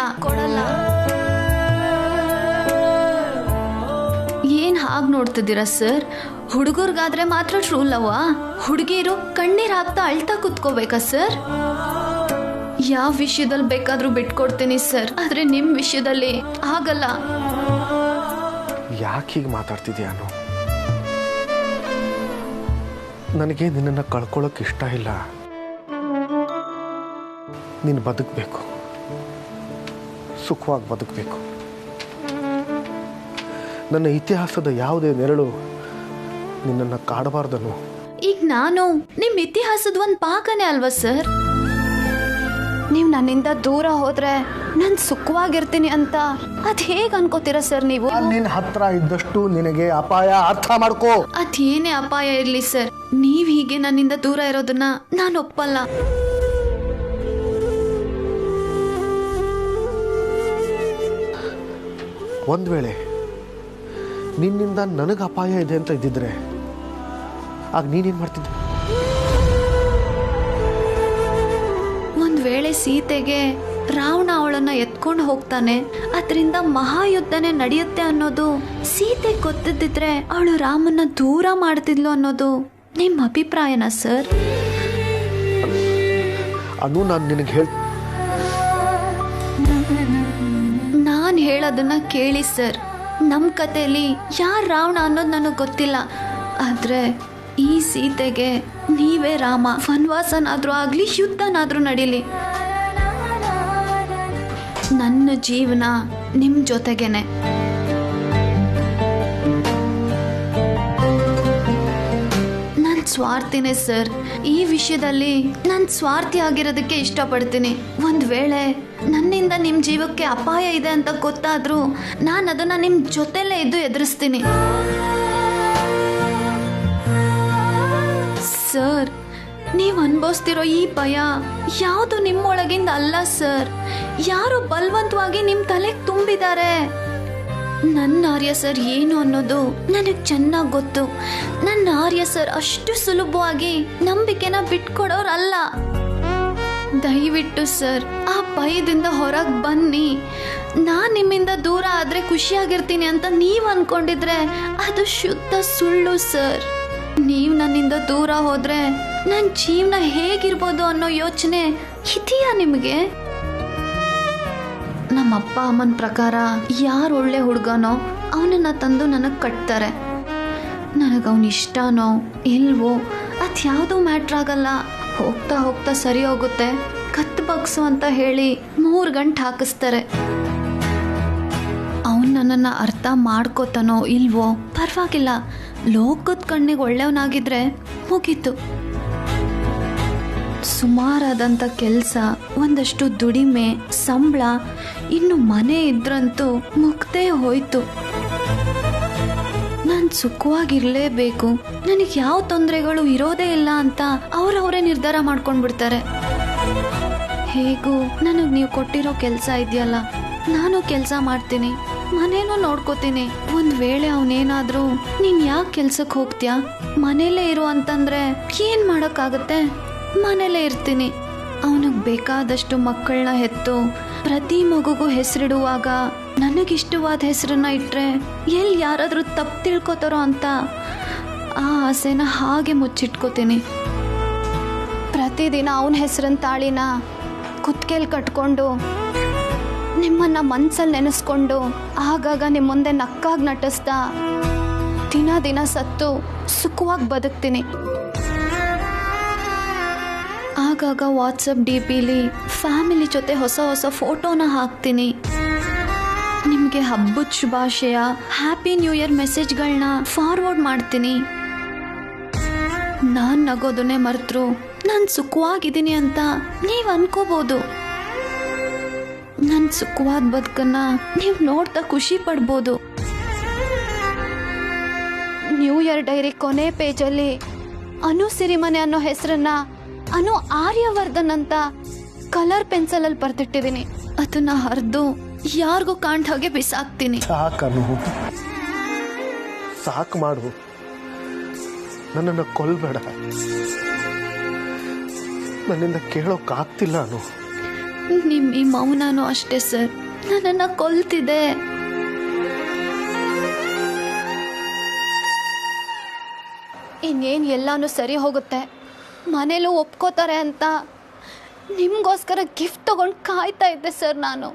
ಏನ್ ಹಾಗೆ ನೋಡ್ತಿದ್ದೀರಾ ಸರ್? ಹುಡುಗರ್ಗಾದ್ರೆ ಮಾತ್ರ ಟ್ರೂ ಲವ್ವಾ? ಹುಡುಗಿರು ಕಣ್ಣೀರ್ ಹಾಕ್ತಾ ಅಳ್ತಾ ಕುತ್ಕೋಬೇಕಾ ಸರ್? ಯಾವ ವಿಷಯದಲ್ಲಿ ಬೇಕಾದ್ರೂ ಬಿಟ್ಕೊಡ್ತೀನಿ ಸರ್, ಆದ್ರೆ ನಿಮ್ ವಿಷಯದಲ್ಲಿ ಆಗಲ್ಲ. ಯಾಕೆ ಹೀಗೆ ಮಾತಾಡ್ತಿದ್ಯಾನು? ನನಗೆ ನಿನ್ನನ್ನು ಕಳ್ಕೊಳ್ಳೋಕೆ ಇಷ್ಟ ಇಲ್ಲ. ನೀನು ಬದುಕಬೇಕು, ಸುಖವಾಗಿ ಬದುಕಬೇಕು. ನನ್ನ ಇತಿಹಾಸದ ಯಾವುದೇ ನೆರಳು ನಿನ್ನನ್ನು ಕಾಡಬಾರ್ದನು. ಈಗ ನಾನು ನಿಮ್ ಇತಿಹಾಸದ ಒಂದು ಪಾಕನೇ ಅಲ್ವಾ ಸರ್? ನೀವು ನನ್ನಿಂದ ದೂರ ಹೋದ್ರೆ ನಾನು ಸುಖವಾಗಿರ್ತೀನಿ ಅಂತ ಅದ್ ಹೇಗೆ ಅನ್ಕೋತೀರಾ ಸರ್ ನೀವು? ನಿನ್ನ ಹತ್ರ ಇದ್ದಷ್ಟು ನಿನಗೆ ಅಪಾಯ, ಅರ್ಥ ಮಾಡ್ಕೋ. ಅದೇನೇ ಅಪಾಯ ಇರ್ಲಿ ಸರ್, ನೀವ್ ಹೀಗೆ ನನ್ನಿಂದ ದೂರ ಇರೋದನ್ನ ನಾನು ಒಪ್ಪಲ್ಲ. ಒಂದು ವೇಳೆ ನಿನ್ನಿಂದ ನನಗೆ ಅಪಾಯ ಇದೆ ಅಂತ ಇದ್ದಿದ್ರೆ ಆಗ ನೀನೇನು ಮಾಡ್ತಿದ್ದೆ? ಒಂದ್ ವೇಳೆ ಸೀತೆಗೆ ರಾವಣ ಅವಳನ್ನ ಎತ್ಕೊಂಡು ಹೋಗ್ತಾನೆ, ಅದರಿಂದ ಮಹಾಯುದ್ಧನೇ ನಡೆಯುತ್ತೆ ಅನ್ನೋದು ಸೀತೆ ಗೊತ್ತಿದ್ದಿದ್ರೆ ಅವಳು ರಾಮನ್ನ ದೂರ ಮಾಡ್ತಿದ್ಲು ಅನ್ನೋದು ನಿಮ್ಮ ಅಭಿಪ್ರಾಯನಾ ಸರ್? ಅನು, ನಾನು ನಿನಗೆ ನಾನು ಹೇಳೋದನ್ನ ಕೇಳಿ ಸರ್. ನಮ್ಮ ಕಥೆಯಲ್ಲಿ ಯಾರು ರಾವಣ ಅನ್ನೋದು ನನಗೆ ಗೊತ್ತಿಲ್ಲ, ಆದ್ರೆ ಈ ಸೀತೆಗೆ ನೀವೇ ರಾಮ. ವನವಾಸನಾದ್ರೂ ಆಗ್ಲಿ, ಯುದ್ಧನಾದ್ರೂ ನಡೀಲಿ, ನನ್ನ ಜೀವನ ನಿಮ್ ಜೊತೆಗೇನೆ. ನನ್ ಸ್ವಾರ್ಥಿನೇ ಸರ್. ಈ ವಿಷಯದಲ್ಲಿ ನಾನು ಸ್ವಾರ್ಥಿ ಆಗಿರೋದಕ್ಕೆ ಇಷ್ಟಪಡ್ತೀನಿ. ಒಂದ್ ವೇಳೆ ನನ್ನಿಂದ ನಿಮ್ ಜೀವಕ್ಕೆ ಅಪಾಯ ಇದೆ ಅಂತ ಗೊತ್ತಾದ್ರೂ ನಾನು ಅದನ್ನ ನಿಮ್ ಜೊತೆಲೇ ಇದ್ದು ಎದುರಿಸ್ತೀನಿ ಸರ್. ನೀವು ಅನುಭವಿಸ್ತಿರೋ ಈ ಭಯ ಯಾವುದು ನಿಮ್ಮೊಳಗಿಂದ ಅಲ್ಲ ಸರ್, ಯಾರೋ ಬಲವಂತವಾಗಿ ನಿಮ್ಮ ತಲೆಗೆ ತುಂಬಿದ್ದಾರೆ. ನನ್ನ ಆರ್ಯ ಸರ್ ಏನು ಅನ್ನೋದು ನನಗೆ ಚೆನ್ನಾಗಿ ಗೊತ್ತು. ನನ್ನ ಆರ್ಯ ಸರ್ ಅಷ್ಟು ಸುಲಭವಾಗಿ ನಂಬಿಕೆನ ಬಿಟ್ಕೊಡೋರಲ್ಲ. ದಯವಿಟ್ಟು ಸರ್ ಆ ಭಯದಿಂದ ಹೊರಗೆ ಬನ್ನಿ. ನಾನು ನಿಮ್ಮಿಂದ ದೂರ ಆದರೆ ಖುಷಿಯಾಗಿರ್ತೀನಿ ಅಂತ ನೀವು ಅನ್ಕೊಂಡಿದ್ರೆ ಅದು ಶುದ್ಧ ಸುಳ್ಳು ಸರ್. ನೀವು ನನ್ನಿಂದ ದೂರ ಹೋದ್ರೆ ನನ್ನ ಜೀವನ ಹೇಗಿರ್ಬೋದು ಅನ್ನೋ ಯೋಚನೆ ಇದೆಯಾ ನಿಮಗೆ? ನಮ್ಮ ಅಪ್ಪ ಅಮ್ಮನ ಪ್ರಕಾರ ಯಾರು ಒಳ್ಳೆ ಹುಡುಗನೋ ಅವನನ್ನ ತಂದು ನನಗೆ ಕಟ್ತಾರೆ. ನನಗೆ ಅವನ ಇಷ್ಟನೋ ಇಲ್ವೋ ಅದು ಅದ್ಯಾವುದೂ ಮ್ಯಾಟ್ರ್ ಆಗಲ್ಲ. ಹೋಗ್ತಾ ಹೋಗ್ತಾ ಸರಿ ಹೋಗುತ್ತೆ. ಕತ್ತು ಬಗ್ಸು ಅಂತ ಹೇಳಿ 3 ಗಂಟೆ ಹಾಕಿಸ್ತಾರೆ. ಅವನು ನನ್ನನ್ನು ಅರ್ಥ ಮಾಡ್ಕೋತಾನೋ ಇಲ್ವೋ ಪರವಾಗಿಲ್ಲ, ಲೋಕದ ಕಣ್ಣಿಗೆ ಒಳ್ಳೆಯವನಾಗಿದ್ರೆ ಮುಗೀತು. ಸುಮಾರಾದಂಥ ಕೆಲಸ, ಒಂದಷ್ಟು ದುಡಿಮೆ, ಸಂಬಳ, ಇನ್ನು ಮನೆ ಇದ್ರಂತೂ ಮುಗ್ದೇ ಹೋಯ್ತು. ನಾನು ಸುಖವಾಗಿರಲೇಬೇಕು, ನನಗೆ ಯಾವ ತೊಂದರೆಗಳು ಇರೋದೇ ಇಲ್ಲ ಅಂತ ಅವರವರೇ ನಿರ್ಧಾರ ಮಾಡ್ಕೊಂಡ್ಬಿಡ್ತಾರೆ. ಹೇಗೂ ನನಗೆ ನೀವು ಕೊಟ್ಟಿರೋ ಕೆಲಸ ಇದೆಯಲ್ಲ, ನಾನು ಕೆಲಸ ಮಾಡ್ತೀನಿ, ಮನೇನೂ ನೋಡ್ಕೋತೀನಿ. ಒಂದು ವೇಳೆ ಅವನೇನಾದರೂ ನೀನು ಯಾಕೆ ಕೆಲ್ಸಕ್ಕೆ ಹೋಗ್ತೀಯಾ, ಮನೇಲೇ ಇರು ಅಂತಂದರೆ ಏನು ಮಾಡೋಕ್ಕಾಗುತ್ತೆ? ಮನೇಲೇ ಇರ್ತೀನಿ. ಅವನಿಗೆ ಬೇಕಾದಷ್ಟು ಮಕ್ಕಳನ್ನ ಹೆತ್ತು ಪ್ರತಿ ಮಗುಗೂ ಹೆಸರಿಡುವಾಗ ನನಗಿಷ್ಟವಾದ ಹೆಸರನ್ನ ಇಟ್ಟರೆ ಎಲ್ಲಿ ಯಾರಾದರೂ ತಪ್ಪು ತಿಳ್ಕೊತಾರೋ ಅಂತ ಆ ಆಸೆನ ಹಾಗೆ ಮುಚ್ಚಿಟ್ಕೋತೀನಿ. ಪ್ರತಿದಿನ ಅವನ ಹೆಸರನ್ನ ತಾಳಿನ ಕುತ್ತಿಗೆಯಲ್ಲಿ ಕಟ್ಕೊಂಡು ನಿಮ್ಮನ್ನು ಮನಸ್ಸಲ್ಲಿ ನೆನೆಸ್ಕೊಂಡು ಆಗಾಗ ನಿಮ್ಮ ಮುಂದೆ ನಕ್ಕಾಗಿ ನಟಿಸ್ತಾ ದಿನ ದಿನ ಸತ್ತು ಸುಖವಾಗಿ ಬದುಕ್ತೀನಿ. ಆಗಾಗ ವಾಟ್ಸಪ್ DPಲಿ ಫ್ಯಾಮಿಲಿ ಜೊತೆ ಹೊಸ ಹೊಸ ಫೋಟೋನ ಹಾಕ್ತೀನಿ. ನಿಮಗೆ ಹಬ್ಬದ ಶುಭಾಶಯ, ಹ್ಯಾಪಿ ನ್ಯೂ ಇಯರ್ ಮೆಸೇಜ್ಗಳನ್ನ ಫಾರ್ವರ್ಡ್ ಮಾಡ್ತೀನಿ. ನಾನು ನಗೋದನ್ನೇ ಮರೆತರು ನಾನು ಸುಖವಾಗಿದ್ದೀನಿ ಅಂತ ನೀವು ಅನ್ಕೋಬೋದು. ನನ್ನ ಸುಖವಾದ ಬದುಕನ್ನ ನೀವು ನೋಡ್ತಾ ಖುಷಿ ಪಡ್ಬೋದು. ನ್ಯೂ ಇಯರ್ ಡೈರಿ ಕೊನೆ ಪೇಜಲ್ಲಿ ಅನು ಸಿರಿಮನೆ ಅನ್ನೋ ಹೆಸರನ್ನ ಅನು ಆರ್ಯವರ್ಧನ್ ಅಂತ ಕಲರ್ ಪೆನ್ಸಿಲಲ್ಲಿ ಬರ್ತಿಟ್ಟಿದ್ದೀನಿ. ಅದನ್ನ ಹರಿದು ಯಾರಿಗೂ ಕಾಣ್ ಹಾಗೆ ಬಿಸಾಕ್ತೀನಿ. ಸಾಕನು, ಸಾಕು ಮಾಡು, ನನ್ನನ್ನು ಕೊಲ್ಬೇಡ. ನನ್ನಿಂದ ಕೇಳೋಕ್ಕಾಗ್ತಿಲ್ಲ ಅನು. ನಿಮ್ಮ ಈ ಮೌನನೂ ಅಷ್ಟೇ ಸರ್, ನನ್ನನ್ನು ಕೊಲ್ತಿದೆ. ಇನ್ನೇನು ಎಲ್ಲಾನು ಸರಿ ಹೋಗುತ್ತೆ, ಮನೇಲೂ ಒಪ್ಕೋತಾರೆ ಅಂತ ನಿಮಗೋಸ್ಕರ ಗಿಫ್ಟ್ ತಗೊಂಡು ಕಾಯ್ತಾ ಇದ್ದೆ ಸರ್ ನಾನು.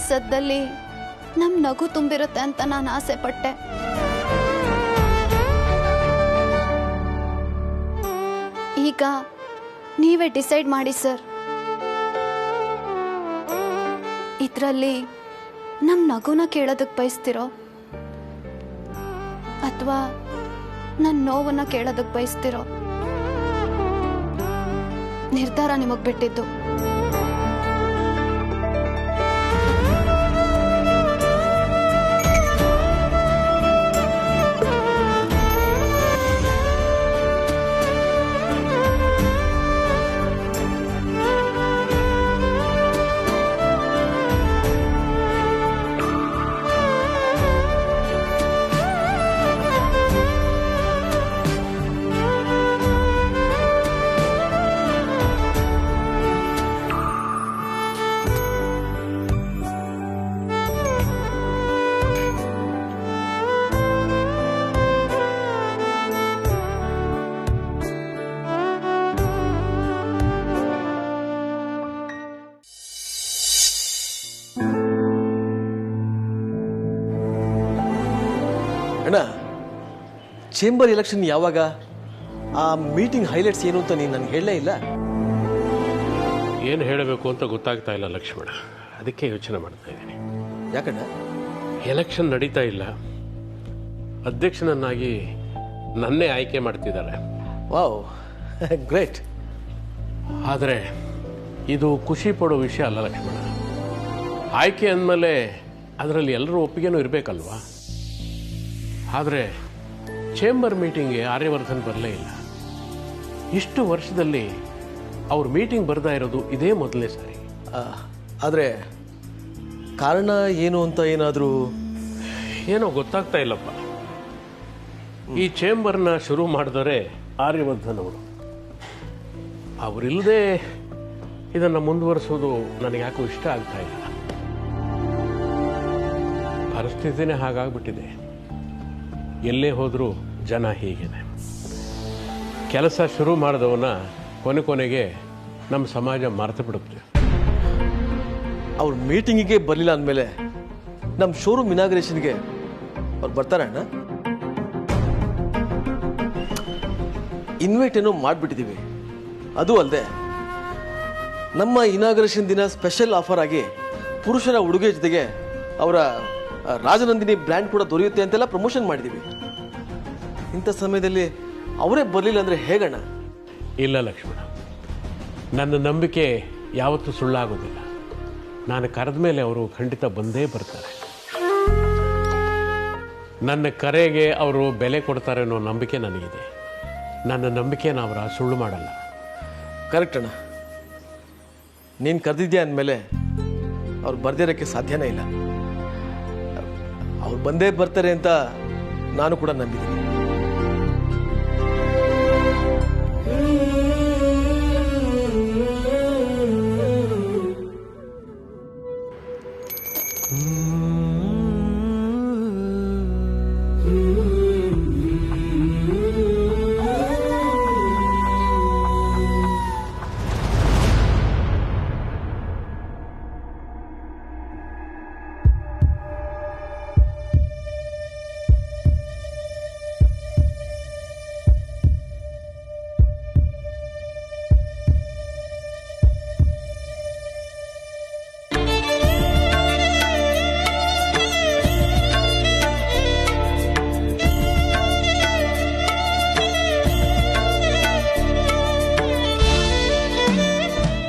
ಸದ್ದಲ್ಲಿ ನಮ್ಮ ನಗು ತುಂಬಿರುತ್ತೆ ಅಂತ ನಾನು ಆಸೆ ಪಟ್ಟೆ. ಈಗ ನೀವೇ ಡಿಸೈಡ್ ಮಾಡಿ ಸರ್, ಇದರಲ್ಲಿ ನಮ್ಮ ನಗುನ ಕೇಳೋದಕ್ಕೆ ಬಯಸ್ತಿರೋ ಅಥವಾ ನನ್ನ ನೋವನ್ನ ಕೇಳೋದಕ್ಕೆ ಬಯಸ್ತಿರೋ? ನಿರ್ಧಾರ ನಿಮಗೆ ಬಿಟ್ಟಿದ್ದು. ಅಣ್ಣ, ಚೇಂಬರ್ ಎಲೆಕ್ಷನ್ ಯಾವಾಗ? ಆ ಮೀಟಿಂಗ್ ಹೈಲೈಟ್ಸ್ ಏನು ಅಂತ ನೀನು ನನಗೆ ಹೇಳಲೇ ಇಲ್ಲ. ಏನು ಹೇಳಬೇಕು ಅಂತ ಗೊತ್ತಾಗ್ತಾ ಇಲ್ಲ ಲಕ್ಷ್ಮಣ, ಅದಕ್ಕೆ ಯೋಚನೆ ಮಾಡ್ತಾ ಇದ್ದೀನಿ. ಯಾಕಣ್ಣ? ಎಲೆಕ್ಷನ್ ನಡೀತಾ ಇಲ್ಲ, ಅಧ್ಯಕ್ಷನನ್ನಾಗಿ ನನ್ನೇ ಆಯ್ಕೆ ಮಾಡ್ತಿದ್ದಾರೆ. Wow, great. ಆದರೆ ಇದು ಖುಷಿ ಪಡೋ ವಿಷಯ ಅಲ್ಲ ಲಕ್ಷ್ಮಣ. ಆಯ್ಕೆ ಅಂದಮೇಲೆ ಅದರಲ್ಲಿ ಎಲ್ಲರೂ ಒಪ್ಪಿಗೆನೂ ಇರಬೇಕಲ್ವಾ? ಆದರೆ ಚೇಂಬರ್ ಮೀಟಿಂಗ್ಗೆ ಆರ್ಯವರ್ಧನ್ ಬರಲೇ ಇಲ್ಲ. ಇಷ್ಟು ವರ್ಷದಲ್ಲಿ ಅವ್ರ ಮೀಟಿಂಗ್ ಬರ್ತಾ ಇರೋದು ಇದೇ ಮೊದಲನೇ ಸಾರಿ. ಆದರೆ ಕಾರಣ ಏನು ಅಂತ ಏನಾದರೂ ಏನೋ ಗೊತ್ತಾಗ್ತಾ ಇಲ್ಲಪ್ಪ. ಈ ಚೇಂಬರ್ನ ಶುರು ಮಾಡಿದರೆ ಆರ್ಯವರ್ಧನವರು, ಅವರಿಲ್ಲದೆ ಇದನ್ನು ಮುಂದುವರಿಸೋದು ನನಗೆ ಯಾಕೋ ಇಷ್ಟ ಆಗ್ತಾ ಇಲ್ಲ. ಪರಿಸ್ಥಿತಿನೇ ಹಾಗಾಗ್ಬಿಟ್ಟಿದೆ. ಎಲ್ಲೇ ಹೋದರೂ ಜನ ಹೀಗೇನೆ. ಕೆಲಸ ಶುರು ಮಾಡಿದವನ್ನ ಕೊನೆಗೆ ನಮ್ಮ ಸಮಾಜ ಮರೆತು ಬಿಡುತ್ತೆ. ಅವ್ರ ಮೀಟಿಂಗಿಗೆ ಬರಲಿಲ್ಲ ಅಂದಮೇಲೆ ನಮ್ಮ ಶೋರೂಮ್ ಇನಾಗ್ರೇಷನ್ಗೆ ಅವ್ರು ಬರ್ತಾರೆ ಅಣ್ಣ? ಇನ್ವೈಟ್ ಏನೋ ಮಾಡಿಬಿಟ್ಟಿದ್ದೀವಿ. ಅದು ಅಲ್ಲದೆ ನಮ್ಮ ಇನಾಗ್ರೇಷನ್ ದಿನ ಸ್ಪೆಷಲ್ ಆಫರ್ ಆಗಿ ಪುರುಷರ ಉಡುಗೆ ಜೊತೆಗೆ ಅವರ ರಾಜನಂದಿನಿ ಬ್ರ್ಯಾಂಡ್ ಕೂಡ ದೊರೆಯುತ್ತೆ ಅಂತೆಲ್ಲ ಪ್ರಮೋಷನ್ ಮಾಡಿದ್ದೀವಿ. ಇಂಥ ಸಮಯದಲ್ಲಿ ಅವರೇ ಬರಲಿಲ್ಲ ಅಂದರೆ ಹೇಗಣ್ಣ? ಇಲ್ಲ ಲಕ್ಷ್ಮಣ, ನನ್ನ ನಂಬಿಕೆ ಯಾವತ್ತೂ ಸುಳ್ಳಾಗೋದಿಲ್ಲ. ನಾನು ಕರೆದ ಮೇಲೆ ಅವರು ಖಂಡಿತ ಬಂದೇ ಬರ್ತಾರೆ. ನನ್ನ ಕರೆಗೆ ಅವರು ಬೆಲೆ ಕೊಡ್ತಾರೆ ಅನ್ನೋ ನಂಬಿಕೆ ನನಗಿದೆ. ನನ್ನ ನಂಬಿಕೆನ ಅವರ ಸುಳ್ಳು ಮಾಡಲ್ಲ. ಕರೆಕ್ಟ್ ಅಣ್ಣ. ನೀನು ಕರೆದಿದ್ಯಾ ಅಂದಮೇಲೆ ಅವ್ರು ಬರ್ದಿರೋಕ್ಕೆ ಸಾಧ್ಯನೇ ಇಲ್ಲ. ಅವ್ರು ಬಂದೇ ಬರ್ತಾರೆ ಅಂತ ನಾನು ಕೂಡ ನಂಬಿದ್ದೀನಿ.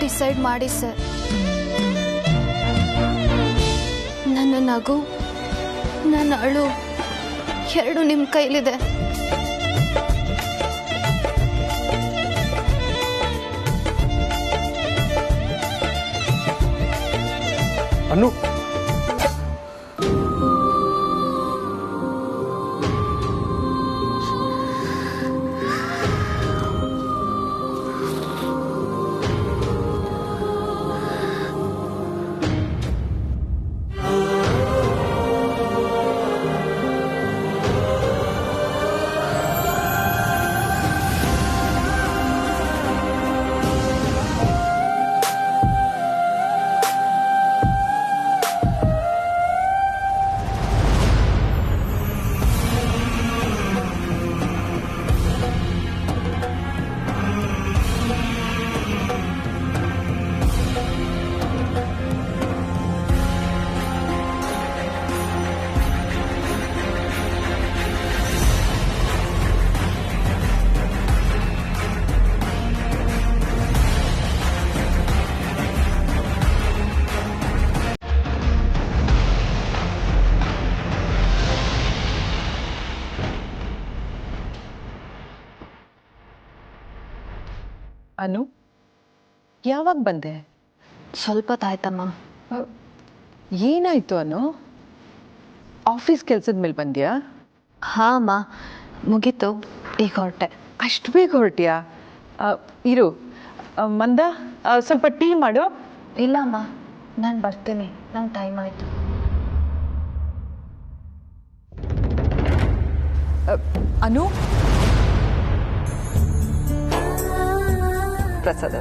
ಡಿಸೈಡ್ ಮಾಡಿ ಸರ್. ನನ್ನ ನಗು, ನನ್ನ ಅಳು ಎರಡು ನಿಮ್ಮ ಕೈಲಿದೆ. ಅನ್ನು ಅನು, ಯಾವಾಗ ಬಂದೆ? ಸ್ವಲ್ಪ ತಾಯ್ತಮ್ಮ. ಏನಾಯ್ತು ಅನು? ಆಫೀಸ್ ಕೆಲಸದ ಮೇಲೆ ಬಂದ್ಯಾ? ಹಾಂ ಅಮ್ಮ, ಮುಗೀತು, ಈಗ ಹೊರಟೆ. ಅಷ್ಟು ಬೇಗ ಹೊರಟಿಯಾ? ಇರು ಮಂದ, ಸ್ವಲ್ಪ ಟೀ ಮಾಡು. ಇಲ್ಲ ಅಮ್ಮ, ನಾನು ಬರ್ತೀನಿ, ನಂಗೆ ಟೈಮ್ ಆಯಿತು. ಅನು, ಪ್ರಸಾದ.